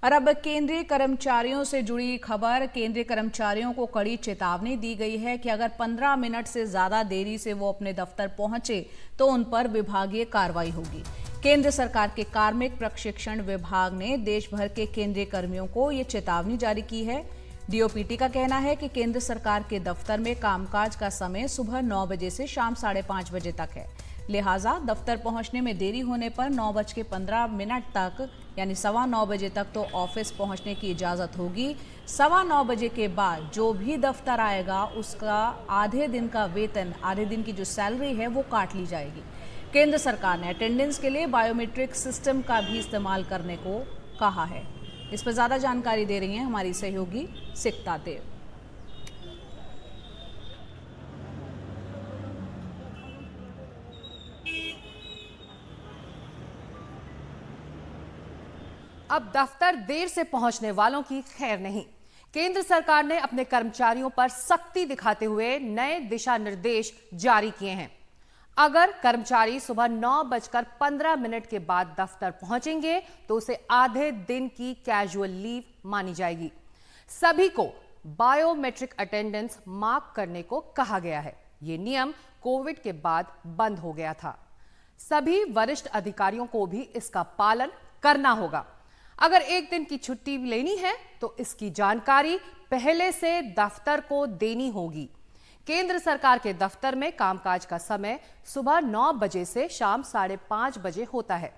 और अब केंद्रीय कर्मचारियों से जुड़ी खबर। केंद्रीय कर्मचारियों को कड़ी चेतावनी दी गई है कि अगर 15 मिनट से ज्यादा देरी से वो अपने दफ्तर पहुंचे तो उन पर विभागीय कार्रवाई होगी। केंद्र सरकार के कार्मिक प्रशिक्षण विभाग ने देश भर के केंद्रीय कर्मियों को ये चेतावनी जारी की है। डीओपीटी का कहना है कि केंद्र सरकार के दफ्तर में कामकाज का समय सुबह 9 बजे से शाम 5:30 बजे तक है। लिहाजा दफ्तर पहुंचने में देरी होने पर 9:15 तक यानी 9:15 बजे तक तो ऑफिस पहुंचने की इजाजत होगी। 9:15 बजे के बाद जो भी दफ्तर आएगा उसका आधे दिन का वेतन, आधे दिन की जो सैलरी है वो काट ली जाएगी। केंद्र सरकार ने अटेंडेंस के लिए बायोमेट्रिक सिस्टम का भी इस्तेमाल करने को कहा है। इस पर ज्यादा जानकारी दे रही हैं हमारी सहयोगी सिकता देव। अब दफ्तर देर से पहुंचने वालों की खैर नहीं। केंद्र सरकार ने अपने कर्मचारियों पर सख्ती दिखाते हुए नए दिशा निर्देश जारी किए हैं। अगर कर्मचारी सुबह 9:15 के बाद दफ्तर पहुंचेंगे तो उसे आधे दिन की कैजुअल लीव मानी जाएगी। सभी को बायोमेट्रिक अटेंडेंस मार्क करने को कहा गया है। यह नियम कोविड के बाद बंद हो गया था। सभी वरिष्ठ अधिकारियों को भी इसका पालन करना होगा। अगर एक दिन की छुट्टी लेनी है तो इसकी जानकारी पहले से दफ्तर को देनी होगी। केंद्र सरकार के दफ्तर में कामकाज का समय सुबह 9 बजे से शाम 5:30 बजे होता है।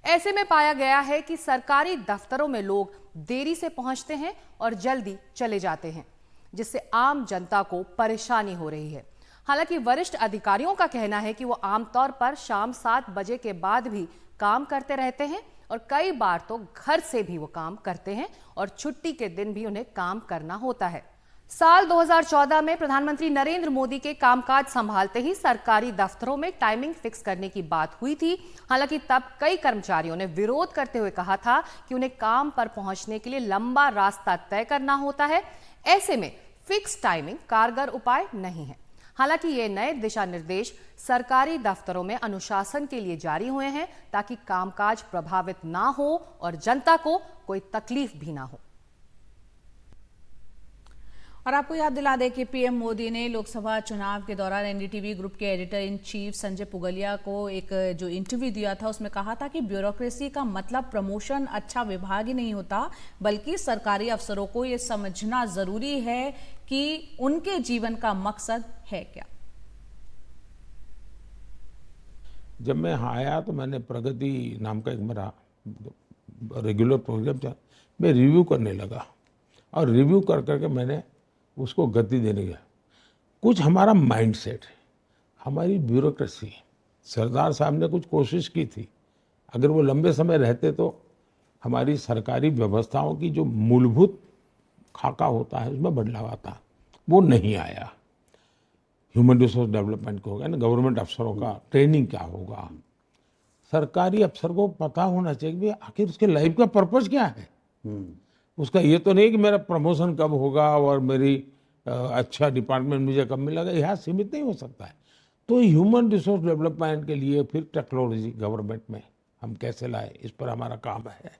ऐसे में पाया गया है कि सरकारी दफ्तरों में लोग देरी से पहुंचते हैं और जल्दी चले जाते हैं, जिससे आम जनता को परेशानी हो रही है। हालांकि वरिष्ठ अधिकारियों का कहना है कि वो आमतौर पर शाम 7 बजे के बाद भी काम करते रहते हैं और कई बार तो घर से भी वो काम करते हैं और छुट्टी के दिन भी उन्हें काम करना होता है। साल 2014 में प्रधानमंत्री नरेंद्र मोदी के कामकाज संभालते ही सरकारी दफ्तरों में टाइमिंग फिक्स करने की बात हुई थी। हालांकि तब कई कर्मचारियों ने विरोध करते हुए कहा था कि उन्हें काम पर पहुंचने के लिए लंबा रास्ता तय करना होता है। ऐसे में फिक्स टाइमिंग कारगर उपाय नहीं है। हालांकि ये नए दिशा निर्देश सरकारी दफ्तरों में अनुशासन के लिए जारी हुए हैं ताकि कामकाज प्रभावित ना हो और जनता को कोई तकलीफ भी ना हो। और आपको याद दिला दें कि पीएम मोदी ने लोकसभा चुनाव के दौरान एनडीटीवी ग्रुप के editor in chief Sanjay Puglia को एक जो इंटरव्यू दिया था उसमें कहा था कि ब्यूरोक्रेसी का मतलब प्रमोशन, अच्छा विभाग ही नहीं होता, बल्कि सरकारी अफसरों को ये समझना जरूरी है कि उनके जीवन का मकसद है क्या। जब मैं यहाँ आया तो मैंने प्रगति नाम का एक मेरा रेगुलर प्रोग्राम था, मैं रिव्यू करने लगा और रिव्यू कर करके मैंने उसको गति देने गया। कुछ हमारा माइंडसेट है, हमारी ब्यूरोक्रेसी। सरदार साहब ने कुछ कोशिश की थी, अगर वो लंबे समय रहते तो हमारी सरकारी व्यवस्थाओं की जो मूलभूत खाका होता है उसमें बदलाव आता, वो नहीं आया। ह्यूमन रिसोर्स डेवलपमेंट को होगा ना, गवर्नमेंट अफसरों का ट्रेनिंग क्या होगा, सरकारी अफसर को पता होना चाहिए कि आखिर उसके लाइफ का पर्पस क्या है। उसका ये तो नहीं कि मेरा प्रमोशन कब होगा और मेरी अच्छा डिपार्टमेंट मुझे कब मिलेगा, यहाँ सीमित नहीं हो सकता है। तो ह्यूमन रिसोर्स डेवलपमेंट के लिए फिर टेक्नोलॉजी गवर्नमेंट में हम कैसे लाए, इस पर हमारा काम है।